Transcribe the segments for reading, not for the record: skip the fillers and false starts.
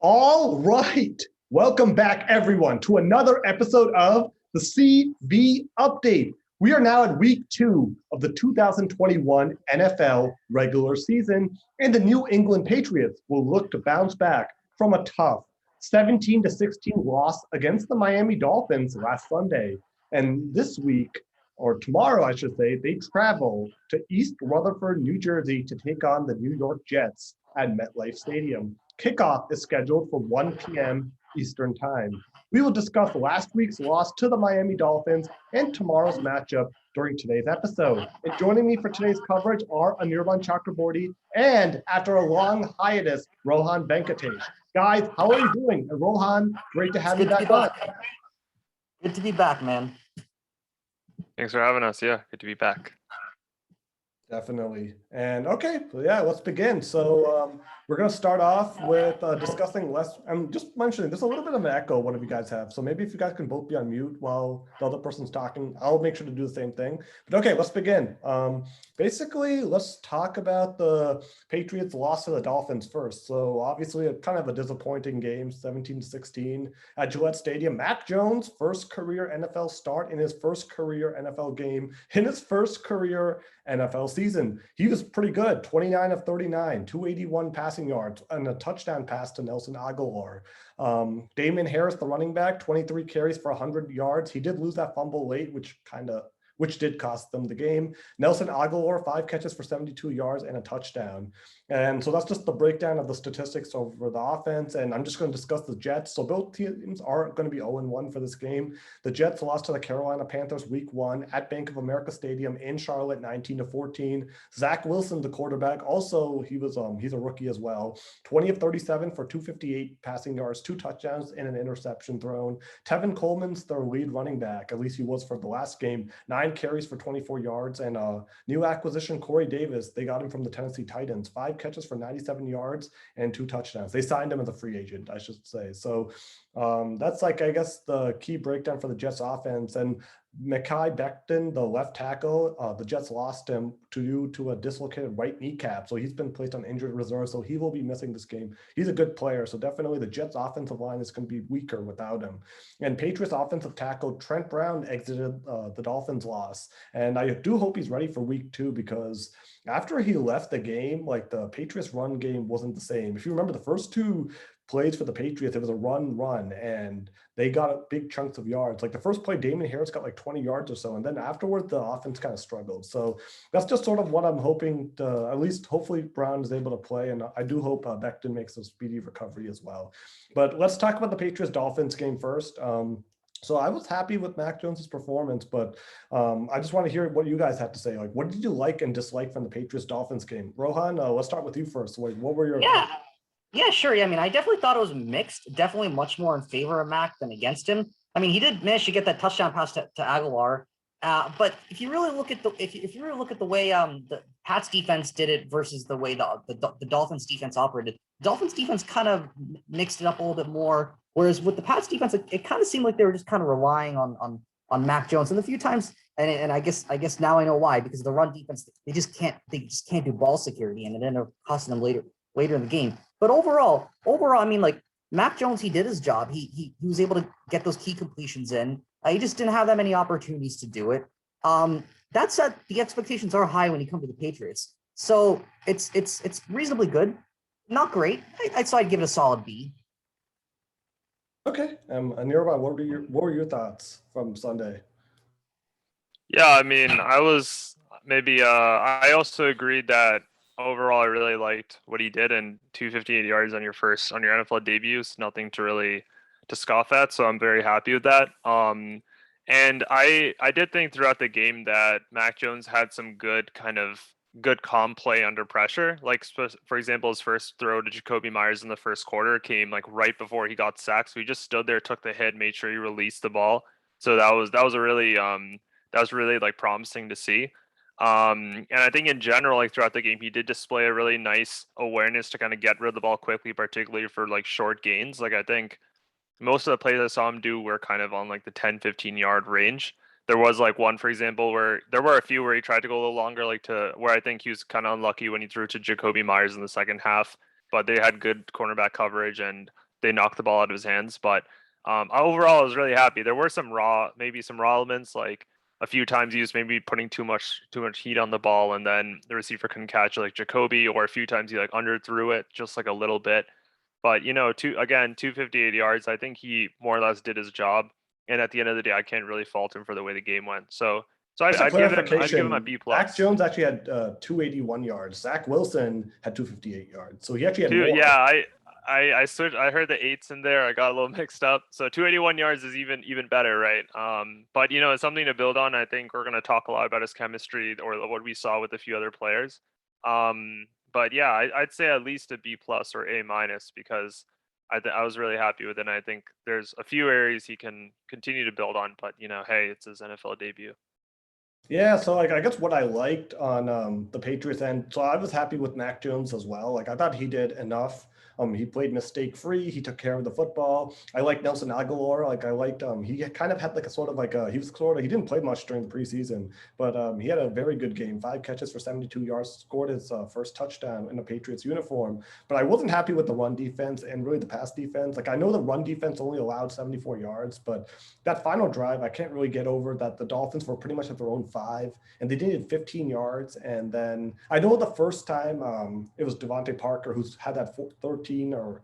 All right. Welcome back, everyone, to another episode of the CV Update. We are now at week 2 of the 2021 NFL regular season, and the New England Patriots will look to bounce back from a tough 17-16 loss against the Miami Dolphins last Sunday. And this week, or tomorrow, I should say, they travel to East Rutherford, New Jersey to take on the New York Jets at MetLife Stadium. Kickoff is scheduled for 1 p.m. Eastern Time. We will discuss last week's loss to the Miami Dolphins and tomorrow's matchup during today's episode. And joining me for today's coverage are Anirban and, after a long hiatus, Rohan Venkatesh. Guys, how are you doing? And Rohan, great to have you back on. Good to be back, man. Thanks for having us. Yeah, good to be back. Definitely. And okay, so yeah, let's begin. So we're going to start off with discussing less. I'm just mentioning there's a little bit of an echo one of you guys have. So maybe if you guys can both be on mute while the other person's talking, I'll make sure to do the same thing. But okay, let's begin. Basically, let's talk about the Patriots' loss to the Dolphins first. So obviously, kind of a disappointing game, 17-16 at Gillette Stadium. Mac Jones' first career NFL start in his first career NFL game in his first career NFL season. He was pretty good, 29 of 39, 281 passing yards, and a touchdown pass to Nelson Aguilar. Damien Harris, the running back, 23 carries for 100 yards. He did lose that fumble late, which did cost them the game. Nelson Aguilar, 5 catches for 72 yards and a touchdown. And so that's just the breakdown of the statistics over the offense. And I'm just going to discuss the Jets. So both teams are going to be 0-1 for this game. The Jets lost to the Carolina Panthers week 1 at Bank of America Stadium in Charlotte, 19-14. Zach Wilson, the quarterback, also he's a rookie as well. 20 of 37 for 258 passing yards, 2 touchdowns and an interception thrown. Tevin Coleman's their lead running back, at least he was for the last game, 9 carries for 24 yards. And new acquisition, Corey Davis, they got him from the Tennessee Titans, 5 catches for 97 yards and 2 touchdowns. They signed him as a free agent, I should say. So that's I guess the key breakdown for the Jets offense. And Mekhi Becton, the left tackle, the Jets lost him due to a dislocated right kneecap. So he's been placed on injured reserve. So he will be missing this game. He's a good player. So definitely the Jets offensive line is going to be weaker without him. And Patriots offensive tackle Trent Brown exited the Dolphins loss. And I do hope he's ready for week 2, because after he left the game, like the Patriots run game wasn't the same. If you remember the first 2 plays for the Patriots, it was a run, and they got big chunks of yards. Like the first play, Damien Harris got like 20 yards or so, and then afterward, the offense kind of struggled. So that's just sort of what I'm hoping to, at least hopefully Brown is able to play, and I do hope Becton makes a speedy recovery as well. But let's talk about the Patriots-Dolphins game first. So I was happy with Mac Jones's performance, but I just want to hear what you guys had to say. Like, what did you like and dislike from the Patriots-Dolphins game? Rohan, let's start with you first. Like, what were your Yeah, sure. Yeah, I mean, I definitely thought it was mixed. Definitely much more in favor of Mac than against him. I mean, he did manage to get that touchdown pass to Aguilar. But if you really look at the way the Pats defense did it versus the way the Dolphins defense operated, the Dolphins defense kind of mixed it up a little bit more. Whereas with the Pats defense, it kind of seemed like they were just kind of relying on Mac Jones. And a few times, and I guess now I know why, because the run defense, they just can't do ball security, and it ended up costing them later in the game. But overall, I mean, like Mac Jones, he did his job. He was able to get those key completions in. He just didn't have that many opportunities to do it. That said, the expectations are high when you come to the Patriots. So it's reasonably good. Not great. I'd give it a solid B. Okay. Anirban, what were your thoughts from Sunday? Yeah, I mean, I also agreed that overall I really liked what he did, and 258 yards on your NFL debut is nothing to scoff at. So I'm very happy with that. And I did think throughout the game that Mac Jones had some good calm play under pressure. Like, for example, his first throw to Jacoby Meyers in the first quarter came like right before he got sacked. So he just stood there, took the hit, made sure he released the ball. So that was really like promising to see. And I think in general, like throughout the game, he did display a really nice awareness to kind of get rid of the ball quickly, particularly for like short gains. Like I think most of the plays I saw him do were kind of on like the 10-15 yard range. There was like one, for example, where there were a few where he tried to go a little longer, like to where I think he was kind of unlucky when he threw to Jacoby Meyers in the second half, but they had good cornerback coverage and they knocked the ball out of his hands. But overall, I was really happy. There were maybe some raw elements, like a few times he was maybe putting too much heat on the ball, and then the receiver couldn't catch it, like Jacoby, or a few times he like underthrew it just like a little bit. But 258 yards. I think he more or less did his job. And at the end of the day, I can't really fault him for the way the game went. So I'd give him a B plus. Mac Jones actually had 281 yards. Zach Wilson had 258 yards. So he actually had more. Yeah, I switched. I heard the 8s in there. I got a little mixed up. So 281 yards is even better, right? But it's something to build on. I think we're going to talk a lot about his chemistry or what we saw with a few other players. But yeah, I'd say at least a B plus or A minus, because I was really happy with it. And I think there's a few areas he can continue to build on. But hey, it's his NFL debut. Yeah, so I guess what I liked on the Patriots end, so I was happy with Mac Jones as well. Like I thought he did enough. He played mistake-free. He took care of the football. I like Nelson Aguilar. Like I liked he kind of had like a sort of he didn't play much during the preseason, but he had a very good game. 5 catches for 72 yards, scored his first touchdown in the Patriots uniform. But I wasn't happy with the run defense and really the pass defense. Like I know the run defense only allowed 74 yards, but that final drive, I can't really get over that the Dolphins were pretty much at their own 5, and they needed 15 yards. And then I know the first time it was Devontae Parker who's had that 13-yard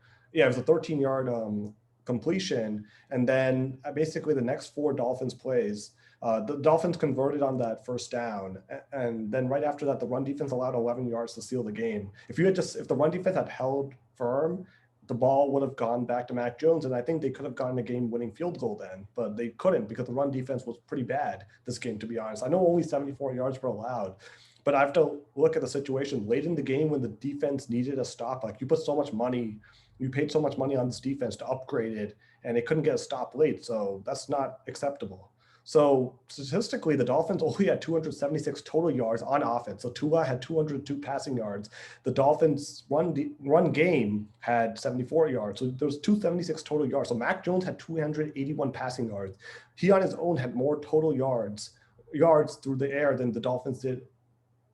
completion. And then basically the next 4 Dolphins plays, the Dolphins converted on that first down. And then right after that, the run defense allowed 11 yards to seal the game. If the run defense had held firm, the ball would have gone back to Mac Jones, and I think they could have gotten a game-winning field goal then, but they couldn't because the run defense was pretty bad this game, to be honest. I know only 74 yards were allowed, but I have to look at the situation late in the game when the defense needed a stop. Like you paid so much money on this defense to upgrade it, and they couldn't get a stop late, so that's not acceptable. So statistically, the Dolphins only had 276 total yards on offense. So Tua had 202 passing yards. The Dolphins run game had 74 yards. So there was 276 total yards. So Mac Jones had 281 passing yards. He on his own had more total yards through the air than the Dolphins did,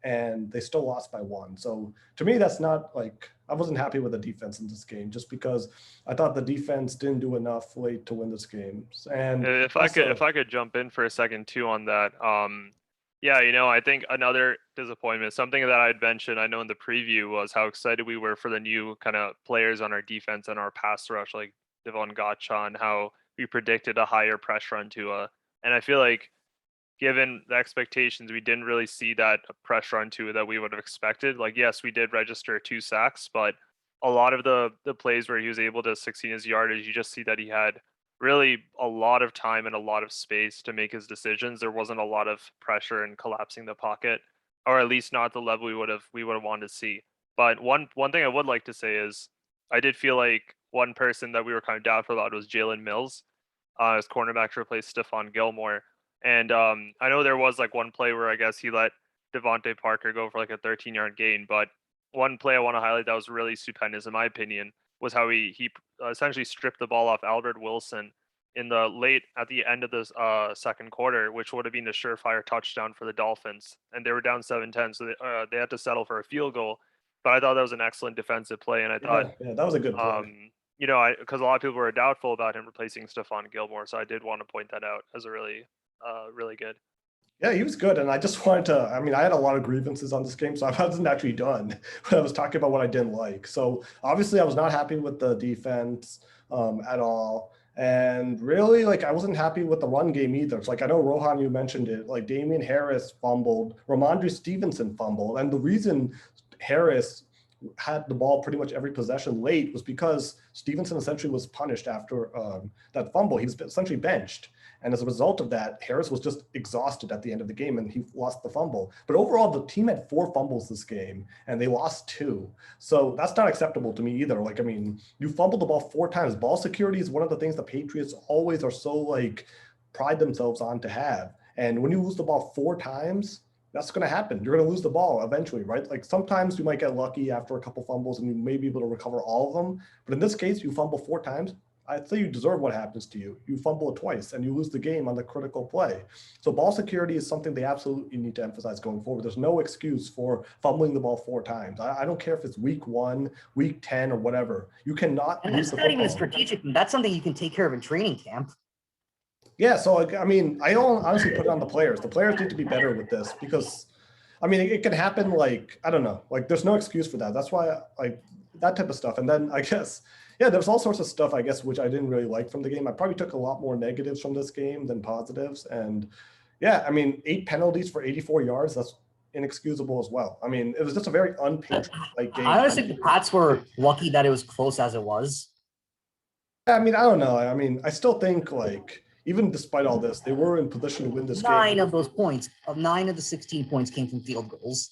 and they still lost by 1. So to me, that's not like, I wasn't happy with the defense in this game just because I thought the defense didn't do enough late to win this game. And if I could jump in for a second too on that. Yeah, I think another disappointment, something that I'd mentioned, I know in the preview, was how excited we were for the new kind of players on our defense and our pass rush, like Devon Gotcha, and how we predicted a higher pressure on Tua. And I feel like, given the expectations, we didn't really see that pressure on Tua that we would have expected. Like, yes, we did register 2 sacks, but a lot of the plays where he was able to succeed his yardage, you just see that he had really a lot of time and a lot of space to make his decisions. There wasn't a lot of pressure and collapsing the pocket, or at least not the level we would have wanted to see. But one thing I would like to say is I did feel like one person that we were kind of doubtful about was Jalen Mills, as cornerback to replace Stephon Gilmore. And I know there was like one play where I guess he let Devontae Parker go for like a 13-yard gain, but one play I want to highlight that was really stupendous in my opinion was how he essentially stripped the ball off Albert Wilson at the end of the second quarter, which would have been a surefire touchdown for the Dolphins. And they were down 7-10, so they had to settle for a field goal. But I thought that was an excellent defensive play, and I thought that was a good play. Because a lot of people were doubtful about him replacing Stephon Gilmore, so I did want to point that out as a really good. Yeah, he was good. And I just wanted to, I had a lot of grievances on this game, so I wasn't actually done when I was talking about what I didn't like. So obviously I was not happy with the defense at all. And really, like, I wasn't happy with the run game either. It's like, I know Rohan, you mentioned it, like Damien Harris fumbled, Ramondre Stevenson fumbled. And the reason Harris had the ball pretty much every possession late was because Stevenson essentially was punished after that fumble. He was essentially benched. And as a result of that, Harris was just exhausted at the end of the game and he lost the fumble. But overall, the team had 4 fumbles this game and they lost 2. So that's not acceptable to me either. Like, you fumbled the ball 4 times. Ball security is one of the things the Patriots always are so pride themselves on to have. And when you lose the ball 4 times, that's going to happen. You're going to lose the ball eventually, right? Like sometimes you might get lucky after a couple fumbles and you may be able to recover all of them. But in this case, you fumble 4 times. I say you deserve what happens to you. You fumble it twice and you lose the game on the critical play. So ball security is something they absolutely need to emphasize going forward. There's no excuse for fumbling the ball 4 times. I don't care if it's week 1, week 10, or whatever. You cannot And lose that's the not even football. strategic. That's something you can take care of in training camp. Yeah, so I mean, I don't honestly put it on the players. The players need to be better with this because, I mean, it can happen. Like, I don't know, like there's no excuse for that. That's why like that type of stuff. And then I guess, yeah, there's all sorts of stuff, I guess, which I didn't really like from the game. I probably took a lot more negatives from this game than positives. And yeah, I mean, 8 penalties for 84 yards, that's inexcusable as well. I mean, it was just a very unpatriotic game. I honestly think the Pats were lucky that it was close as it was. I mean, I don't know. I mean, I still think like, even despite all this, they were in position to win this game. 9 of those points, 9 of the 16 points came from field goals.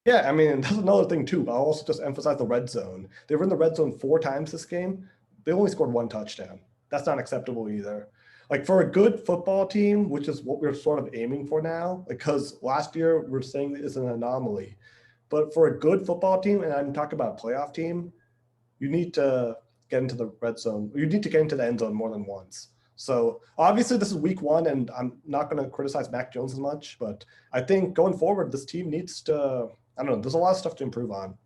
Yeah, I mean, that's another thing too, but I'll also just emphasize the red zone. They were in the red zone 4 times this game. They only scored 1 touchdown. That's not acceptable either. Like for a good football team, which is what we're sort of aiming for now, because last year we're saying it's an anomaly. But for a good football team, and I'm talking about a playoff team, you need to get into the red zone. You need to get into the end zone more than once. So obviously this is week 1 and I'm not going to criticize Mac Jones as much, but I think going forward, this team needs to, I don't know, there's a lot of stuff to improve on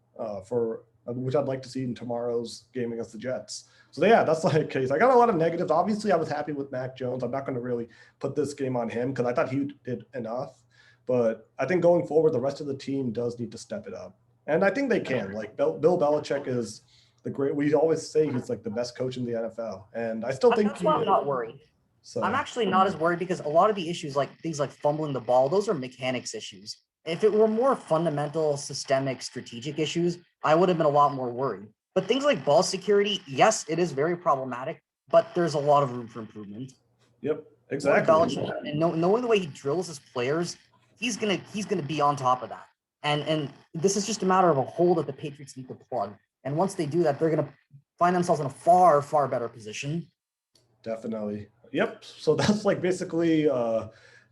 for which I'd like to see in tomorrow's game against the Jets. So yeah, that's like a case. I got a lot of negatives. Obviously I was happy with Mac Jones. I'm not going to really put this game on him because I thought he did enough, but I think going forward, the rest of the team does need to step it up. And I think they can. Like Bill Belichick is the great, we always say he's like the best coach in the NFL. And I still think That's why I'm not worried. So I'm actually not as worried because a lot of the issues, like things like fumbling the ball, those are mechanics issues. If it were more fundamental, systemic, strategic issues, I would have been a lot more worried. But things like ball security, yes, it is very problematic, but there's a lot of room for improvement. Yep, exactly. Belichick, and knowing the way he drills his players, he's gonna be on top of that. And this is just a matter of a hole that the Patriots need to plug. And once they do that, they're gonna find themselves in a far, far better position. Definitely. Yep. So that's like basically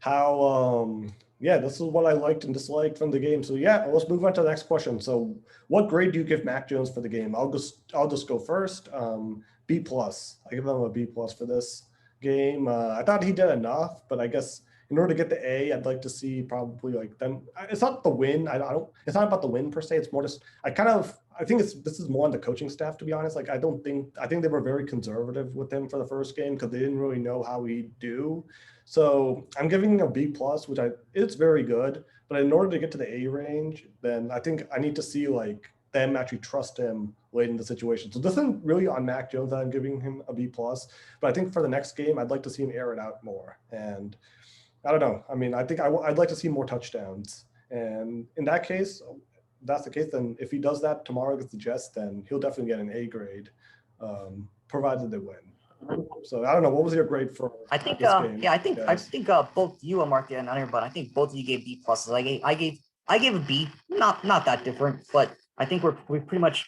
how yeah, this is what I liked and disliked from the game. So yeah, let's move on to the next question. So what grade do you give Mac Jones for the game? I'll just go first. B+. I give him a B+ for this game. I thought he did enough, but I guess in order to get the A, I'd like to see probably like them. It's not the win. I don't. It's not about the win per se. It's more just I think this is more on the coaching staff, to be honest. Like I think they were very conservative with him for the first game because they didn't really know how he'd do. So I'm giving him a B+, which it's very good. But in order to get to the A range, then I think I need to see like them actually trust him late in the situation. So this isn't really on Mac Jones that I'm giving him a B+, but I think for the next game, I'd like to see him air it out more. And I don't know. I mean, I think I'd like to see more touchdowns. And in that case, that's the case, then if he does that tomorrow against the Jets, then he'll definitely get an A grade, provided they win. So I don't know. What was your grade for? I think, this game, yeah, I think guys? both you, Amartya, and Anirban, I think both of you gave B pluses. I gave a B, not that different, but I think we're pretty much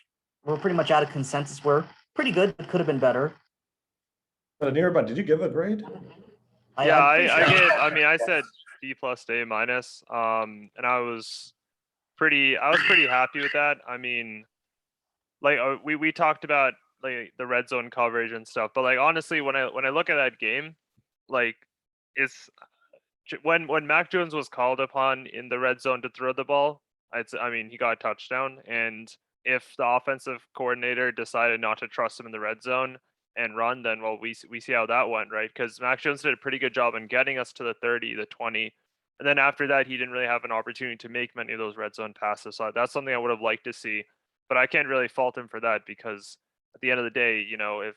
out of consensus. We're pretty good. It could have been better. But Anirban, did you give a grade? Yeah, I said B+ to A-. And I was pretty happy with that. I mean, like we talked about like the red zone coverage and stuff, but like honestly, when I look at that game, like it's when Mac Jones was called upon in the red zone to throw the ball, I mean he got a touchdown, and if the offensive coordinator decided not to trust him in the red zone and run, then well we see how that went, right? Because Mac Jones did a pretty good job in getting us to the 30, the 20. And then after that, he didn't really have an opportunity to make many of those red zone passes. So that's something I would have liked to see, but I can't really fault him for that because at the end of the day, you know, if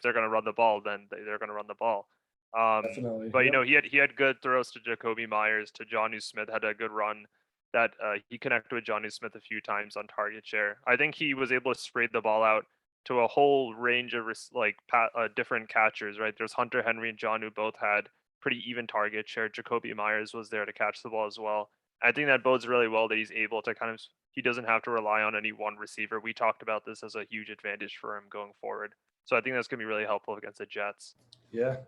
they're going to run the ball, then they're going to run the ball. Definitely. But you know, he had good throws to Jacoby Meyers, to Jonnu Smith, had a good run that he connected with Jonnu Smith a few times on target share. I think he was able to spread the ball out to a whole range of different catchers, right? There's Hunter Henry and Jonnu both had pretty even target share. Jacoby Meyers was there to catch the ball as well. I think that bodes really well that he's able to he doesn't have to rely on any one receiver. We talked about this as a huge advantage for him going forward. So I think that's going to be really helpful against the Jets. Yeah.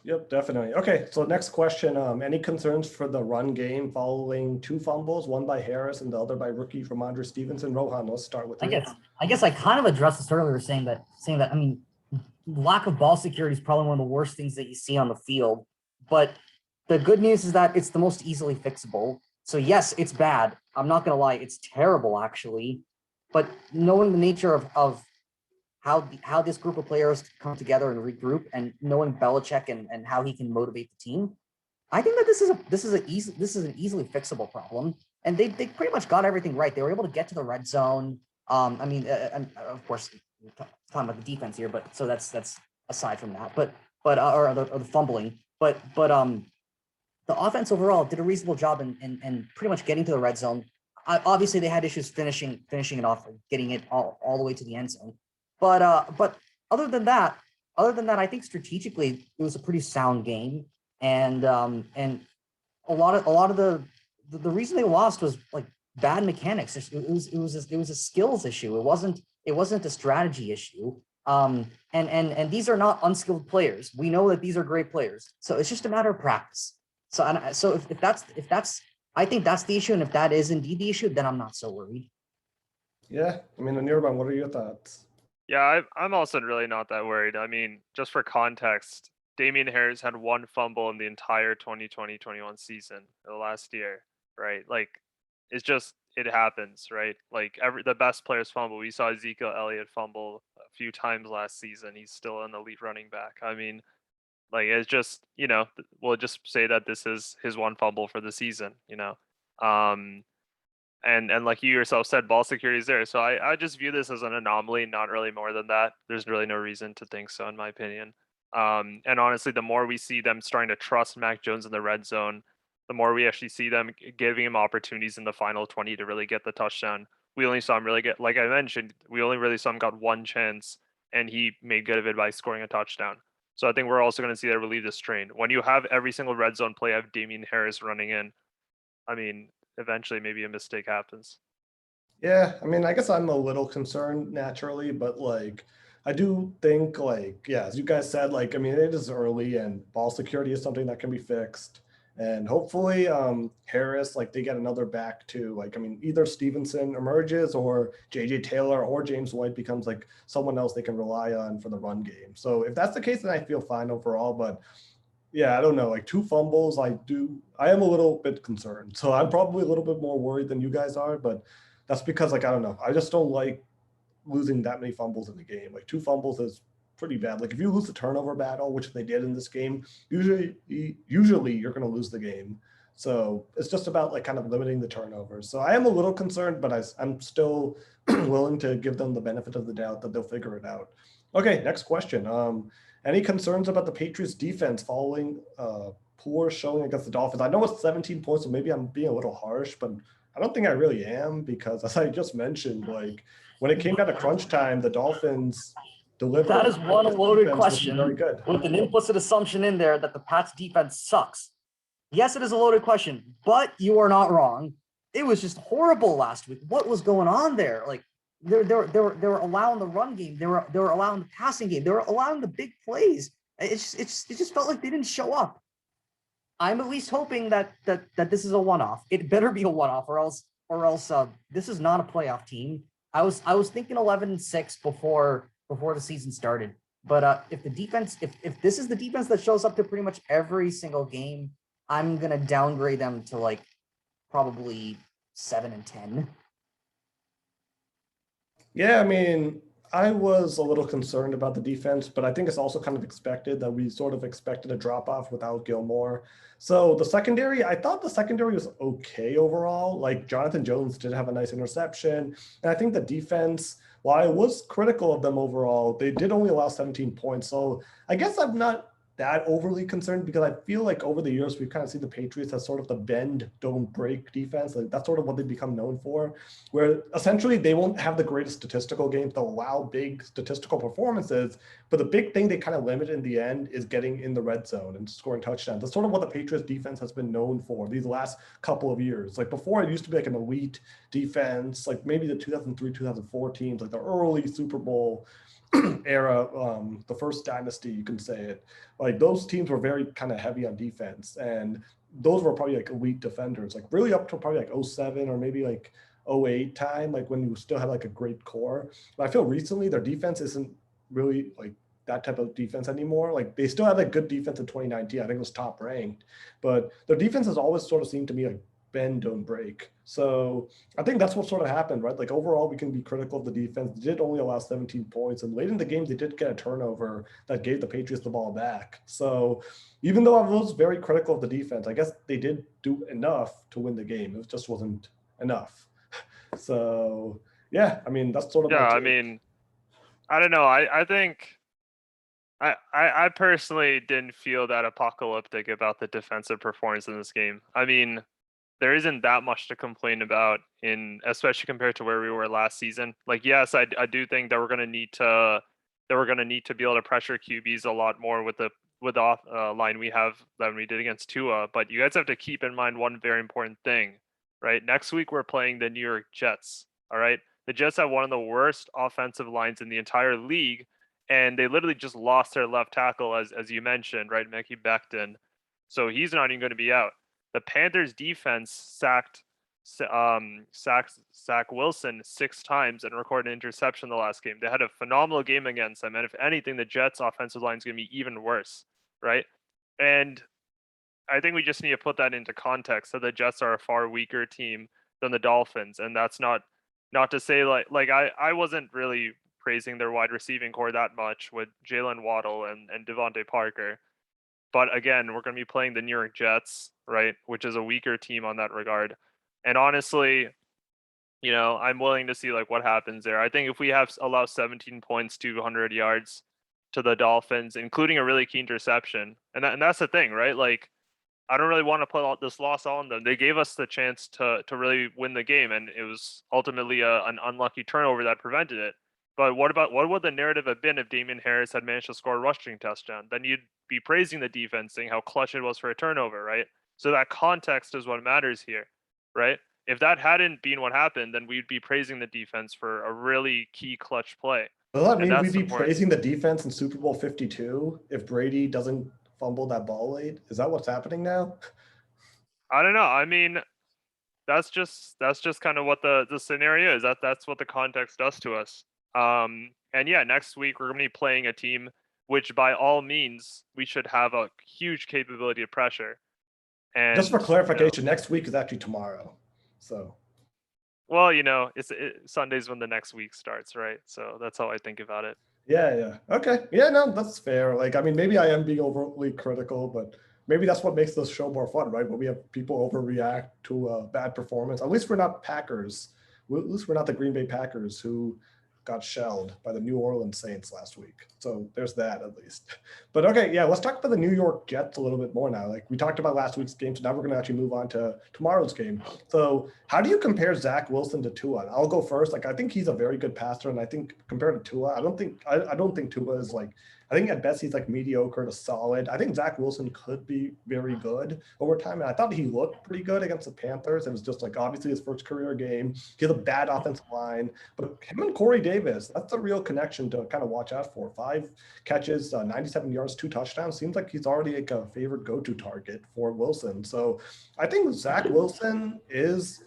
Yep, definitely. Okay, so next question. Any concerns for the run game following 2 fumbles, one by Harris and the other by rookie from Andre Stevenson? Rohan, let's start with you. I guess I kind of addressed this earlier, saying that I mean, lack of ball security is probably one of the worst things that you see on the field. But the good news is that it's the most easily fixable. So yes, it's bad. I'm not gonna lie, it's terrible actually. But knowing the nature of how this group of players come together and regroup, and knowing Belichick and how he can motivate the team, I think that this is an easily fixable problem. And they pretty much got everything right. They were able to get to the red zone. I mean, and of course, we're talking about the defense here, but so that's aside from that. But or the fumbling. But the offense overall did a reasonable job in pretty much getting to the red zone. Obviously, they had issues finishing it off, getting it all the way to the end zone. But other than that, I think strategically it was a pretty sound game, and a lot of the reason they lost was like bad mechanics. It was a skills issue. It wasn't a strategy issue. And these are not unskilled players. We know that these are great players. So it's just a matter of practice. So if that's I think that's the issue, and if that is indeed the issue, then I'm not so worried. Yeah, I mean, Anirban, what are your thoughts? Yeah, I'm also really not that worried. I mean, just for context, Damien Harris had 1 fumble in the entire 2020-21 season, the last year, right? Like, it happens, right? Like the best players fumble. We saw Ezekiel Elliott fumble a few times last season. He's still an elite running back. I mean, like it's just, we'll just say that this is his 1 fumble for the season, and like you yourself said, ball security is there. So I just view this as an anomaly, not really more than that. There's really no reason to think so, in my opinion. And honestly, the more we see them starting to trust Mac Jones in the red zone, the more we actually see them giving him opportunities in the final 20 to really get the touchdown. We only saw him really get, like I mentioned, we only really saw him got 1 chance, and he made good of it by scoring a touchdown. So I think we're also going to see that relieve this strain. When you have every single red zone play have Damien Harris running in, I mean, eventually maybe a mistake happens. Yeah, I mean, I guess I'm a little concerned naturally, but like I do think like, yeah, as you guys said, like, I mean, it is early and ball security is something that can be fixed. And hopefully Harris, like they get another back to like, I mean, either Stevenson emerges or JJ Taylor or James White becomes like someone else they can rely on for the run game. So if that's the case, then I feel fine overall. But yeah, I don't know, like 2 fumbles, I am a little bit concerned. So I'm probably a little bit more worried than you guys are, but that's because like, I don't know, I just don't like losing that many fumbles in the game. Like 2 fumbles is pretty bad. Like if you lose the turnover battle, which they did in this game, usually you're going to lose the game. So it's just about like kind of limiting the turnovers. So I am a little concerned, but I'm still willing to give them the benefit of the doubt that they'll figure it out. Okay, next question. Any concerns about the Patriots defense following poor showing against the Dolphins? I know it's 17 points, so maybe I'm being a little harsh, but I don't think I really am, because as I just mentioned, like when it came down to crunch time, the Dolphins delivered. That is one loaded question very good, with an implicit assumption in there that the Pats defense sucks. Yes, it is a loaded question, but you are not wrong. It was just horrible last week. What was going on there? Like they were allowing the run game. They were allowing the passing game. They were allowing the big plays. It just felt like they didn't show up. I'm at least hoping that this is a one-off. It better be a one-off, or else this is not a playoff team. I was thinking 11-6 before the season started. But if this is the defense that shows up to pretty much every single game, I'm gonna downgrade them to like probably 7-10. Yeah, I mean, I was a little concerned about the defense, but I think it's also kind of expected that we sort of expected a drop off without Gilmore. So the secondary, I thought the secondary was okay overall. Like Jonathan Jones did have a nice interception. And I think the defense, while I was critical of them overall, they did only allow 17 points. So I guess I'm not that overly concerned, because I feel like over the years we've kind of seen the Patriots as sort of the bend, don't break defense. Like that's sort of what they've become known for, where essentially they won't have the greatest statistical games. They'll allow big statistical performances, but the big thing they kind of limit in the end is getting in the red zone and scoring touchdowns. That's sort of what the Patriots defense has been known for these last couple of years. Like before, it used to be like an elite defense, like maybe the 2003, 2004 teams, like the early Super Bowl era, the first dynasty, you can say it, like those teams were very kind of heavy on defense, and those were probably like elite defenders, like really up to probably like 07 or maybe like 08 time, like when you still had like a great core. But I feel recently their defense isn't really like that type of defense anymore. Like they still had a good defense in 2019. I think it was top ranked, but their defense has always sort of seemed to me like bend, don't break. So I think that's what sort of happened, right? Like overall, we can be critical of the defense. They did only allow 17 points, and late in the game, they did get a turnover that gave the Patriots the ball back. So even though I was very critical of the defense, I guess they did do enough to win the game. It just wasn't enough. So yeah, I mean that's sort of Yeah, I mean, I don't know. I think I personally didn't feel that apocalyptic about the defensive performance in this game. I mean, there isn't that much to complain about especially compared to where we were last season. Like, yes, I do think that we're gonna need to be able to pressure QBs a lot more with the line we have than we did against Tua. But you guys have to keep in mind one very important thing, right? Next week we're playing the New York Jets. All right, the Jets have one of the worst offensive lines in the entire league, and they literally just lost their left tackle, as you mentioned, right, Mickey Becton. So he's not even going to be out. The Panthers defense sacked Wilson 6 times and recorded an interception the last game. They had a phenomenal game against them, and if anything, the Jets' offensive line is going to be even worse, right? And I think we just need to put that into context. So the Jets are a far weaker team than the Dolphins, and that's not to say like I wasn't really praising their wide receiving core that much with Jalen Waddle and Devontae Parker. But again, we're going to be playing the New York Jets, right, which is a weaker team on that regard. And honestly, I'm willing to see like what happens there. I think if we allow 17 points, 200 yards to the Dolphins, including a really key interception, and that's the thing, right? Like, I don't really want to put all this loss on them. They gave us the chance to really win the game, and it was ultimately an unlucky turnover that prevented it. But what would the narrative have been if Damien Harris had managed to score a rushing touchdown? Then you'd be praising the defense, saying how clutch it was for a turnover, right? So that context is what matters here, right? If that hadn't been what happened, then we'd be praising the defense for a really key clutch play. Does that mean we'd be praising the defense in Super Bowl 52 if Brady doesn't fumble that ball late? Is that what's happening now? I don't know. I mean, that's just kind of what the scenario is. That's what the context does to us. And yeah, next week we're going to be playing a team which by all means we should have a huge capability of pressure. And just for clarification, next week is actually tomorrow. So well, it's Sunday's when the next week starts, right? So that's how I think about it. Yeah. Okay. Yeah, no, that's fair. Like, I mean, maybe I am being overly critical, but maybe that's what makes this show more fun, right? When we have people overreact to a bad performance. At least we're not Packers. At least we're not the Green Bay Packers who got shelled by the New Orleans Saints last week. So there's that at least. But okay, yeah, let's talk about the New York Jets a little bit more now. Like we talked about last week's game, so now we're going to actually move on to tomorrow's game. So how do you compare Zach Wilson to Tua? I'll go first. Like I think he's a very good passer, and I think compared to Tua, I don't think Tua is like, I think at best he's like mediocre to solid. I think Zach Wilson could be very good over time. And I thought he looked pretty good against the Panthers. It was just like obviously his first career game. He has a bad offensive line, but him and Corey Davis, that's a real connection to kind of watch out for. 5 catches, 97 yards, 2 touchdowns. Seems like he's already like a favorite go-to target for Wilson. So I think Zach Wilson is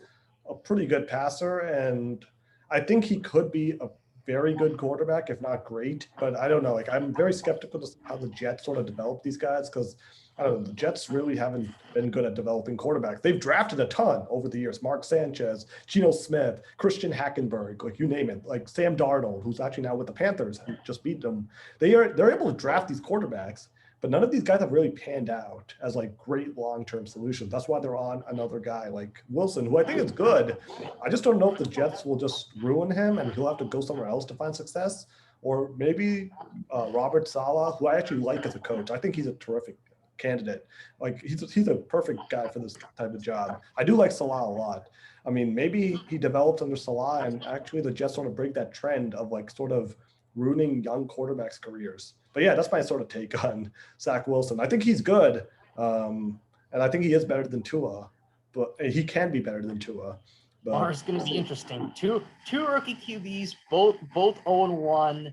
a pretty good passer, and I think he could be a very good quarterback, if not great. But I don't know. Like I'm very skeptical to how the Jets sort of develop these guys because I don't know. The Jets really haven't been good at developing quarterbacks. They've drafted a ton over the years. Mark Sanchez, Geno Smith, Christian Hackenberg, like you name it. Like Sam Darnold, who's actually now with the Panthers and just beat them. They're able to draft these quarterbacks, but none of these guys have really panned out as like great long-term solutions. That's why they're on another guy like Wilson, who I think is good. I just don't know if the Jets will just ruin him and he'll have to go somewhere else to find success. Or maybe Robert Saleh, who I actually like as a coach. I think he's a terrific candidate. Like he's a perfect guy for this type of job. I do like Saleh a lot. I mean, maybe he develops under Saleh and actually the Jets sort of break that trend of like sort of ruining young quarterbacks' careers. But yeah, that's my sort of take on Zach Wilson. I think he's good, and I think he is better than Tua, but he can be better than Tua. Tomorrow's going to be interesting. Two rookie QBs, both 0-1.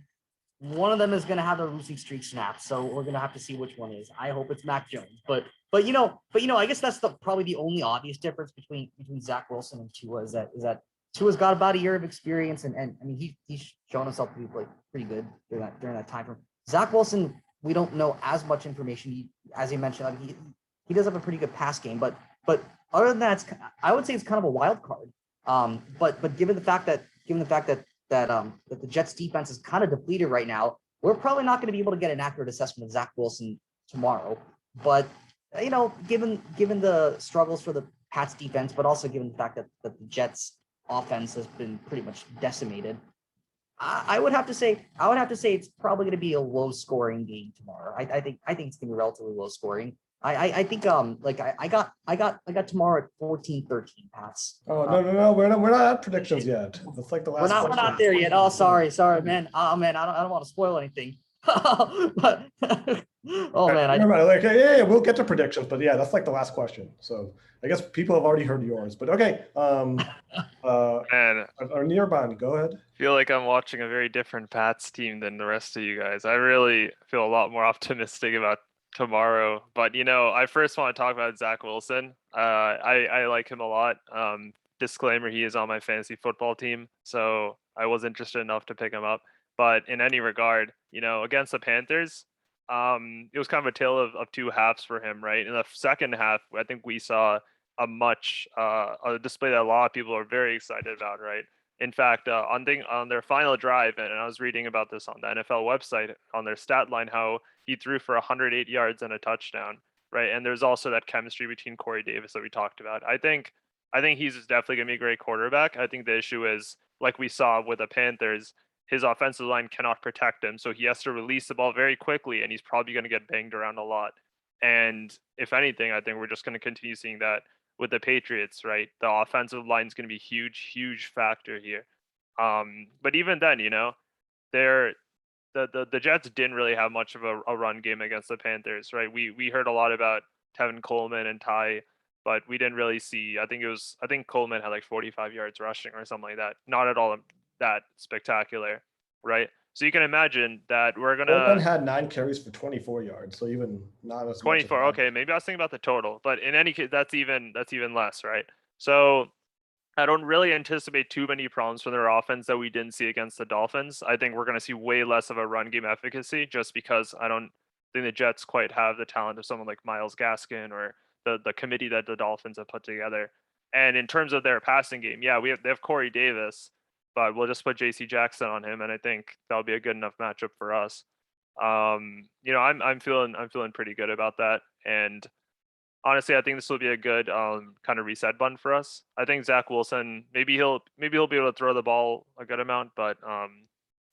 one of them is going to have the losing streak snap. So we're going to have to see which one is. I hope it's Mac Jones, but I guess that's probably the only obvious difference between Zach Wilson and Tua is that Tua's got about a year of experience, and I mean he's shown himself to be like pretty good during that time frame. Zach Wilson, we don't know as much information. As you mentioned, I mean, he does have a pretty good pass game, but other than that, I would say it's kind of a wild card. But given the fact that the Jets defense is kind of depleted right now, we're probably not going to be able to get an accurate assessment of Zach Wilson tomorrow. But given the struggles for the Pats defense, but also given the fact that the Jets offense has been pretty much decimated, I would have to say it's probably going to be a low scoring game tomorrow. I think it's going to be relatively low scoring. I think I got tomorrow at 14-13 Pats. Oh no, we're not at predictions yet. That's like the last. We're not there yet. Oh, sorry, man. Oh man, I don't want to spoil anything. But oh man, yeah, we'll get to predictions, but yeah, that's like the last question. So I guess people have already heard yours, but okay. Man, Anirban, go ahead. I feel like I'm watching a very different Pats team than the rest of you guys. I really feel a lot more optimistic about tomorrow, but I first want to talk about Zach Wilson. I like him a lot. Disclaimer, he is on my fantasy football team, so I was interested enough to pick him up. But in any regard, against the Panthers, it was kind of a tale of two halves for him, right? In the second half, I think we saw a display that a lot of people are very excited about, right? In fact, on their final drive, and I was reading about this on the NFL website, on their stat line, how he threw for 108 yards and a touchdown, right? And there's also that chemistry between Corey Davis that we talked about. I think he's definitely going to be a great quarterback. I think the issue is, like we saw with the Panthers, his offensive line cannot protect him, so he has to release the ball very quickly, and he's probably going to get banged around a lot. And if anything, I think we're just going to continue seeing that with the Patriots, right? The offensive line is going to be a huge factor here. But even then, the Jets didn't really have much of a run game against the Panthers, right? We heard a lot about Tevin Coleman and Ty, but we didn't really see. I think Coleman had like 45 yards rushing or something like that. Not at all that spectacular, right? So you can imagine that we're gonna. Coleman had 9 carries for 24 yards, so even not as 24. Much okay, maybe I was thinking about the total, but in any case, that's even less, right? So I don't really anticipate too many problems from their offense that we didn't see against the Dolphins. I think we're going to see way less of a run game efficacy, just because I don't think the Jets quite have the talent of someone like Myles Gaskin or the committee that the Dolphins have put together. And in terms of their passing game, yeah, they have Corey Davis, but we'll just put J.C. Jackson on him, and I think that'll be a good enough matchup for us. I'm feeling pretty good about that, and honestly, I think this will be a good kind of reset button for us. I think Zach Wilson, maybe he'll be able to throw the ball a good amount, but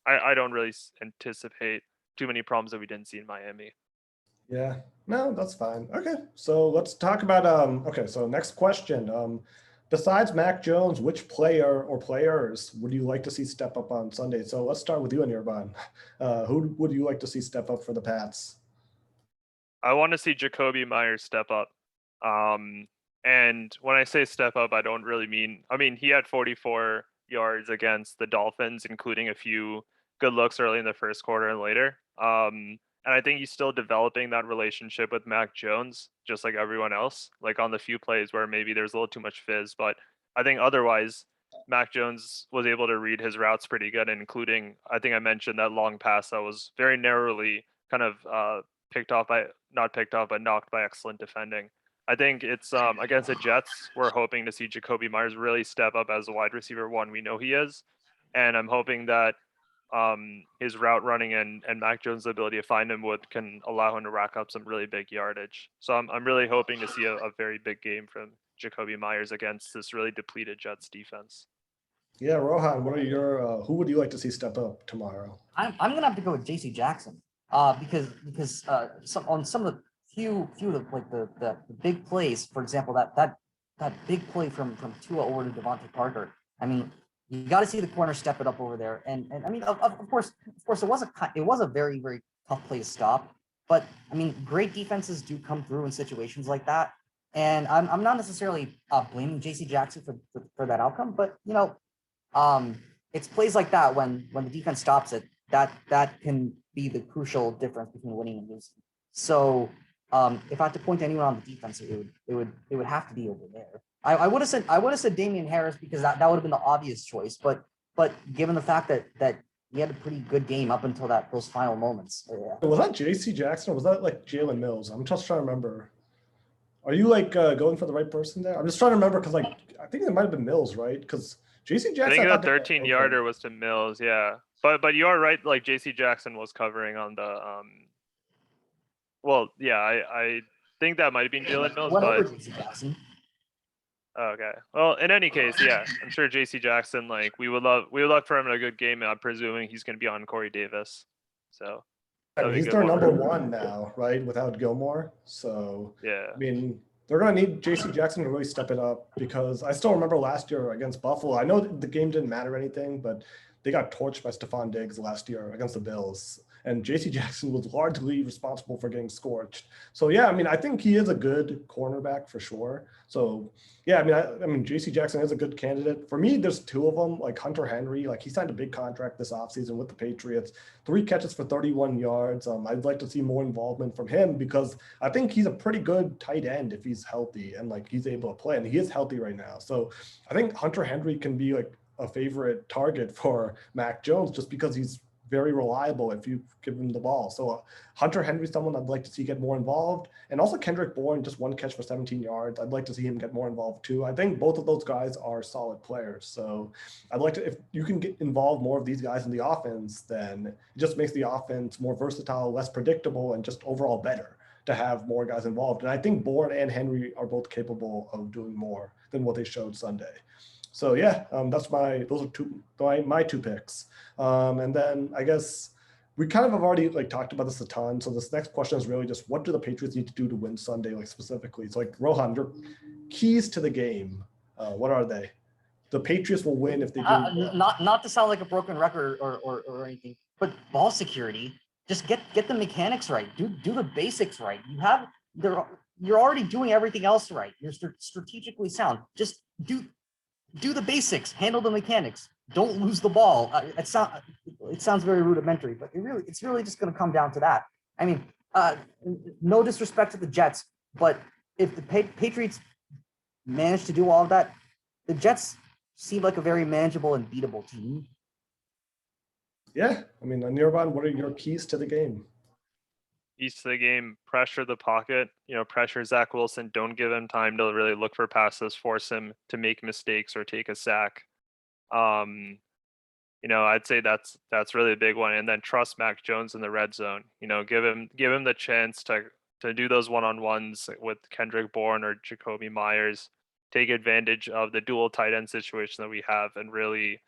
I don't really anticipate too many problems that we didn't see in Miami. Yeah, no, that's fine. Okay, so let's talk about so next question. Besides Mac Jones, which player or players would you like to see step up on Sunday? So let's start with you, Anirban. Who would you like to see step up for the Pats? I want to see Jacoby Meyers step up. And when I say step up, I don't really mean, he had 44 yards against the Dolphins, including a few good looks early in the first quarter and later. And I think he's still developing that relationship with Mac Jones, just like everyone else, like on the few plays where maybe there's a little too much fizz. But I think otherwise, Mac Jones was able to read his routes pretty good, including, I think I mentioned that long pass that was very narrowly kind of knocked by excellent defending. I think it's against the Jets, we're hoping to see Jacoby Meyers really step up as a wide receiver one. We know he is. And I'm hoping that his route running and Mac Jones' ability to find him can allow him to rack up some really big yardage. So I'm really hoping to see a very big game from Jacoby Meyers against this really depleted Jets defense. Yeah, Rohan, what are your who would you like to see step up tomorrow? I'm gonna have to go with J.C. Jackson because on some of the few of the big plays, for example, that big play from Tua over to Devontae Parker. I mean, you got to see the corner step it up over there, and I mean, of course, it was a very, very tough play to stop, but I mean, great defenses do come through in situations like that, and I'm not necessarily blaming J.C. Jackson for that outcome, but it's plays like that when the defense stops it that can be the crucial difference between winning and losing. So if I had to point to anyone on the defense, it would have to be over there. I would have said Damien Harris because that would have been the obvious choice, but given the fact that he had a pretty good game up until those final moments. Yeah. Was that JC Jackson or was that like Jalen Mills? I'm just trying to remember. Are you like going for the right person there? I'm just trying to remember because like I think it might have been Mills, right? Because JC Jackson. I think the 13-yarder was to Mills, yeah. But you are right. Like JC Jackson was covering on the Well, yeah, I think that might have been Jalen Mills, Whatever, but JC Jackson. okay. Well, in any case, yeah, I'm sure JC Jackson, like we would love for him in a good game, and I'm presuming he's going to be on Corey Davis. So he's their number one now, right? Without Gilmore. So yeah, I mean, they're going to need JC Jackson to really step it up because I still remember last year against Buffalo. I know the game didn't matter anything, but they got torched by Stephon Diggs last year against the Bills. And JC Jackson was largely responsible for getting scorched. So yeah, I mean, I think he is a good cornerback for sure. So yeah, I mean, JC Jackson is a good candidate. For me, there's two of them, like Hunter Henry, like he signed a big contract this offseason with the Patriots, 3 catches for 31 yards. I'd like to see more involvement from him because I think he's a pretty good tight end if he's healthy and like he's able to play, and he is healthy right now. So I think Hunter Henry can be like a favorite target for Mac Jones just because he's very reliable if you give him the ball. So Hunter Henry's someone I'd like to see get more involved. And also Kendrick Bourne, just 1 catch for 17 yards. I'd like to see him get more involved too. I think both of those guys are solid players. So I'd like to, if you can get involved more of these guys in the offense, then it just makes the offense more versatile, less predictable, and just overall better to have more guys involved. And I think Bourne and Henry are both capable of doing more than what they showed Sunday. So yeah, those are my 2 picks. And then I guess we kind of have already like talked about this a ton. So this next question is really just what do the Patriots need to do to win Sunday, like specifically? So like Rohan, your keys to the game, what are they? The Patriots will win if they do. Not to sound like a broken record or anything, but ball security. Just get the mechanics right. Do the basics right. You're already doing everything else right. You're strategically sound. Just do the basics, handle the mechanics, don't lose the ball. It sounds very rudimentary, but it's really just going to come down to that. I mean, no disrespect to the Jets, but if the Patriots manage to do all of that, the Jets seem like a very manageable and beatable team. Yeah, I mean, Anirban, what are your keys to the game? Keys to the game: pressure the pocket. Pressure Zach Wilson. Don't give him time to really look for passes. Force him to make mistakes or take a sack. I'd say that's really a big one. And then trust Mac Jones in the red zone. Give him the chance to do those one-on-ones with Kendrick Bourne or Jacoby Meyers. Take advantage of the dual tight end situation that we have and really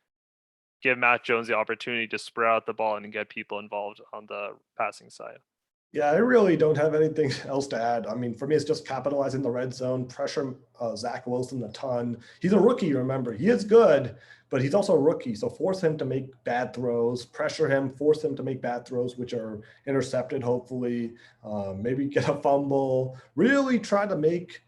give Mac Jones the opportunity to spread out the ball and get people involved on the passing side. Yeah, I really don't have anything else to add. I mean, for me, it's just capitalizing the red zone, pressure Zach Wilson a ton. He's a rookie, remember. He is good, but he's also a rookie. So force him to make bad throws, pressure him, force him to make bad throws, which are intercepted, hopefully. Maybe get a fumble. Really try to make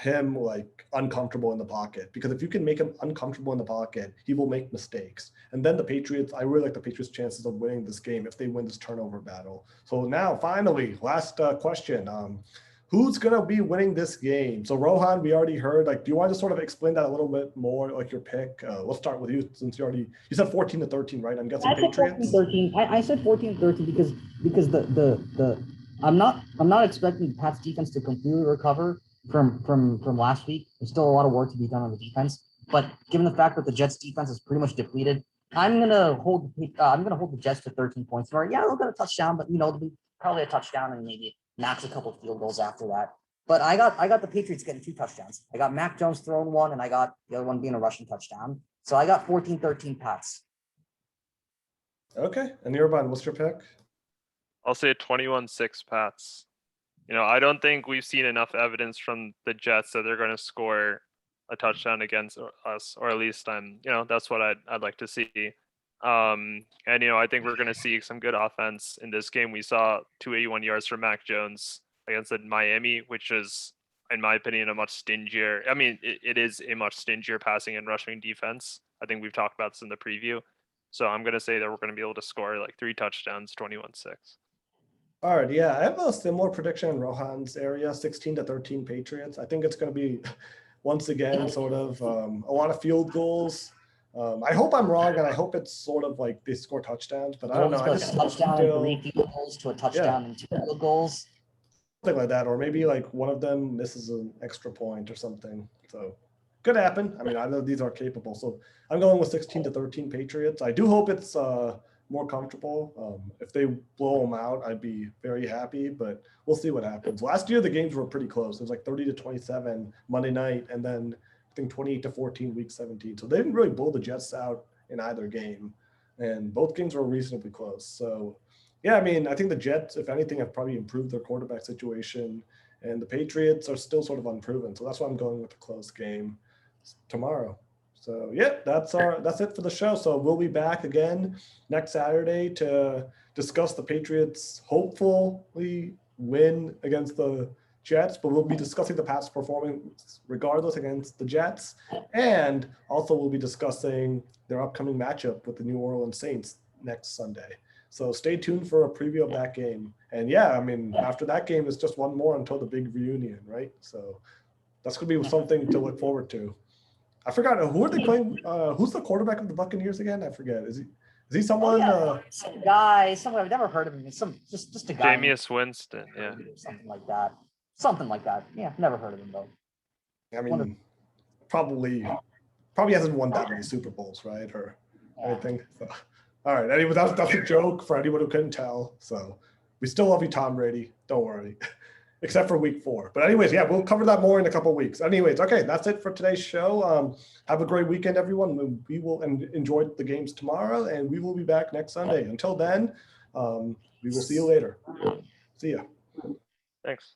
him like uncomfortable in the pocket, because if you can make him uncomfortable in the pocket, he will make mistakes. And then I really like the Patriots' chances of winning this game if they win this turnover battle. So now finally, last question, who's gonna be winning this game? So Rohan, we already heard, like, do you want to sort of explain that a little bit more, like your pick? Let's start with you, since you said 14-13, right? I'm guessing Patriots. 14-13. I said 14-13 because I'm not expecting the Pats defense to completely recover from last week. There's still a lot of work to be done on the defense, but given the fact that the Jets defense is pretty much depleted, I'm gonna hold the Jets to 13 points. Or yeah, they'll get a touchdown, but it'll be probably a touchdown and maybe max a couple of field goals after that. But I got the Patriots getting 2 touchdowns. I got Mac Jones throwing 1, and I got the other one being a rushing touchdown. So I got 14-13 Pats. Okay, and Anirban, what's your pick? I'll say 21-6 Pats. I don't think we've seen enough evidence from the Jets that they're going to score a touchdown against us, or at least that's what I'd like to see. And I think we're going to see some good offense in this game. We saw 281 yards from Mac Jones against Miami, which is, in my opinion, a much stingier. I mean, it is a much stingier passing and rushing defense. I think we've talked about this in the preview. So I'm going to say that we're going to be able to score like 3 touchdowns, 21-6. All right, yeah, I have a similar prediction in Rohan's area, 16-13 Patriots. I think it's going to be, once again, sort of a lot of field goals. I hope I'm wrong, and I hope it's sort of like they score touchdowns, but I don't know. I just touchdown feel, and 3 field goals to a touchdown and 2 field goals. something like that, or maybe like one of them misses an extra point or something. So could happen. I mean, I know these are capable, so I'm going with 16-13 Patriots. I do hope it's more comfortable. If they blow them out, I'd be very happy, but we'll see what happens. Last year, the games were pretty close. It was like 30-27 Monday night, and then I think 28-14 week 17. So they didn't really blow the Jets out in either game, and both games were reasonably close. So yeah, I mean, I think the Jets, if anything, have probably improved their quarterback situation, and the Patriots are still sort of unproven. So that's why I'm going with a close game tomorrow. So yeah, that's it for the show. So we'll be back again next Saturday to discuss the Patriots' hopefully win against the Jets, but we'll be discussing the past performance regardless against the Jets, and also we'll be discussing their upcoming matchup with the New Orleans Saints next Sunday. So stay tuned for a preview of that game. And yeah, I mean, after that game, it's just one more until the big reunion, right? So that's going to be something to look forward to. I forgot, who are they playing? Who's the quarterback of the Buccaneers again? I forget. Is he someone? Some guy, someone I've never heard of him. Just a guy. Jameis Winston, yeah. Something like that. Something like that. Yeah, never heard of him though. I mean, probably hasn't won that many Super Bowls, right? Or anything. So, all right. Anyway, that's a joke for anyone who couldn't tell. So we still love you, Tom Brady. Don't worry. Except for week 4. But anyways, yeah, we'll cover that more in a couple of weeks. Anyways, okay, that's it for today's show. Have a great weekend, everyone. We will enjoy the games tomorrow, and we will be back next Sunday. Until then, we will see you later. See ya. Thanks.